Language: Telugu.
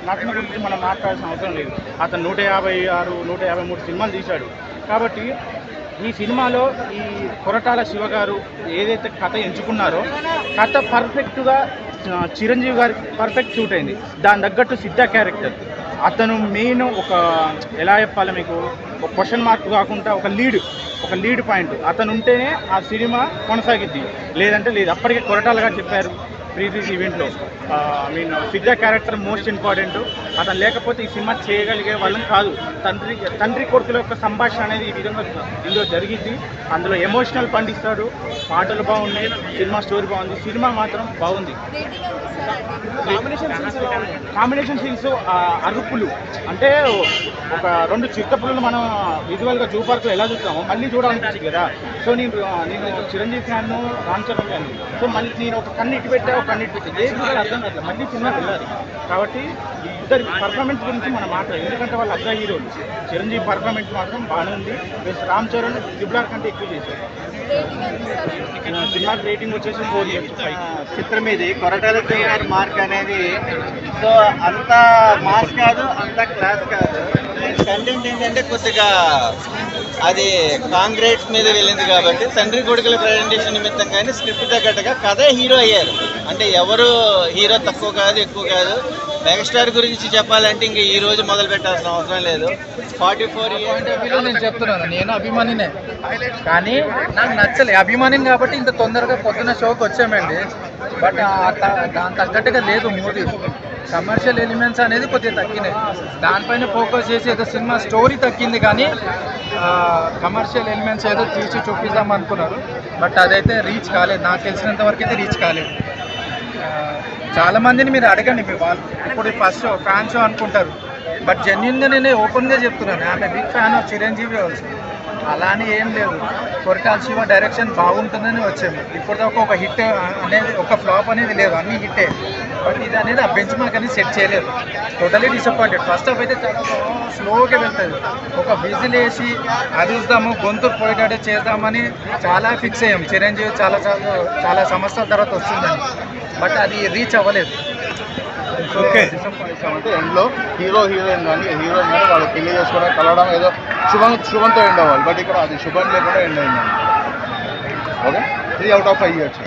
నటన గురించి మనం మాట్లాడాల్సిన అవసరం లేదు. అతను 156, 153 సినిమాలు తీశాడు. కాబట్టి ఈ సినిమాలో ఈ కొరటాల శివ గారు ఏదైతే కథ ఎంచుకున్నారో కథ పర్ఫెక్ట్గా చిరంజీవి గారికి పర్ఫెక్ట్ సూట్ అయింది. దాని తగ్గట్టు సిద్ధ క్యారెక్టర్ అతను మెయిన్ ఒక ఎలా చెప్పాలి మీకు, ఒక క్వశ్చన్ మార్క్ కాకుండా ఒక లీడ్ పాయింట్ అతను ఉంటేనే ఆ సినిమా కొనసాగిద్ది, లేదంటే లేదు. అప్పటికే కొరటాల గారు చెప్పారు ప్రీవియస్ ఈవెంట్లో, సిద్ధ క్యారెక్టర్ మోస్ట్ ఇంపార్టెంట్, అతను లేకపోతే ఈ సినిమా చేయగలిగే వాళ్ళని కాదు. తండ్రి కొడుకుల యొక్క సంభాషణ అనేది ఈ విధంగా ఇందులో జరిగింది. అందులో ఎమోషనల్ పండిస్తాడు, పాటలు బాగున్నాయి, సినిమా స్టోరీ బాగుంది, సినిమా మాత్రం బాగుంది. కాంబినేషన్ సీన్స్ అరుపులు అంటే ఒక 2 చిత్తపులు మనం విజువల్గా జూ పార్క్లో ఎలా చూస్తామో మళ్ళీ చూడాలనిపించింది కదా. సో నేను Chiranjeevi fan, Ram Charan fan. So మళ్ళీ నేను ఒక కన్నిటి పెట్టా, ఒక కన్నిటి పెట్టా, ఏది చూడాలి అర్థం కాదు, మళ్ళీ సినిమా వెళ్ళాలి. కాబట్టి ఇద్దరి పర్ఫార్మెన్స్ గురించి మనం మాట్లాడాలి, ఎందుకంటే వాళ్ళు అగ్ర హీరోలు. చిరంజీవి పర్ఫార్మెన్స్ మాత్రం బాగానే ఉంది. రామ్ చరణ్ ట్రిపుల్ కంటే ఎక్కువ చేశారు. సినిమా రేటింగ్ వచ్చేసి 4.5. చిత్రం ఇది కొరటాల గారి మార్క్ అనేది. సో అంత మాస్ కాదు, అంత క్లాస్ కాదు. కంటెంట్ ఏంటంటే కొద్దిగా అది కాంగ్రెస్ మీద వెళ్ళింది కాబట్టి తండ్రి కొడుకుల ప్రజెంటేషన్ నిమిత్తం కానీ స్క్రిప్ట్ తగ్గట్టుగా కథే హీరో అయ్యారు. అంటే ఎవరు హీరో తక్కువ కాదు, ఎక్కువ కాదు. మెగాస్టార్ గురించి చెప్పాలంటే ఇంక ఈ రోజు మొదలు పెట్టాల్సిన అవసరం లేదు. 44 ఇయర్స్ నేను చెప్తున్నాను, నేను అభిమానినే, కానీ నాకు నచ్చలే. అభిమానిని కాబట్టి ఇంత తొందరగా పొద్దున్న షోకి వచ్చామండి. బట్ దాని తగ్గట్టుగా లేదు మూవీ. కమర్షియల్ ఎలిమెంట్స్ అనేది కొద్దిగా తగ్గినాయి. దానిపైన ఫోకస్ చేసి ఏదో సినిమా స్టోరీ తగ్గింది, కానీ కమర్షియల్ ఎలిమెంట్స్ ఏదో తీసి చూపిద్దాం అనుకున్నారు. బట్ అదైతే రీచ్ కాలేదు, నాకు తెలిసినంత వరకు అయితే రీచ్ కాలేదు. చాలామందిని మీరు అడగండి, మీ వాళ్ళు ఇప్పుడు ఫస్ట్ షో ఫ్యాన్ షో అనుకుంటారు. బట్ జెన్యున్గా నేను ఓపెన్గా చెప్తున్నాను, ఆమె big fan of Chiranjeevi also. అలా అని ఏం లేదు, కొరటాల శివ డైరెక్షన్ బాగుంటుందని వచ్చాము. ఇప్పటిదాకా ఒక హిట్ అనేది, ఒక ఫ్లాప్ అనేది లేదు, అన్ని హిట్టే. బట్ ఇది అనేది ఆ బెంచ్ మార్క్ అనేది సెట్ చేయలేదు. Totally disappointed. ఫస్ట్ హాఫ్ అయితే చాలా స్లోగా వెళ్తుంది. ఒక విజిల్ వేసి అరుస్తాము, గొంతు పోయేటట్టు చేద్దామని చాలా ఫిక్స్ అయ్యాం. చిరంజీవి చాలా సంవత్సరాల తర్వాత వస్తుందని, బట్ అది రీచ్ అవ్వలేదు. ఓకే, అంటే ఎండ్లో హీరోయిన్ కానీ వాళ్ళు పెళ్లి చేసుకోవడం, కలవడం ఏదో శుభంతో ఎండ్ అవ్వాలి. బట్ ఇక్కడ అది శుభం లేకుండా ఎండ్ అయింది. Okay, 3 out of 5 years.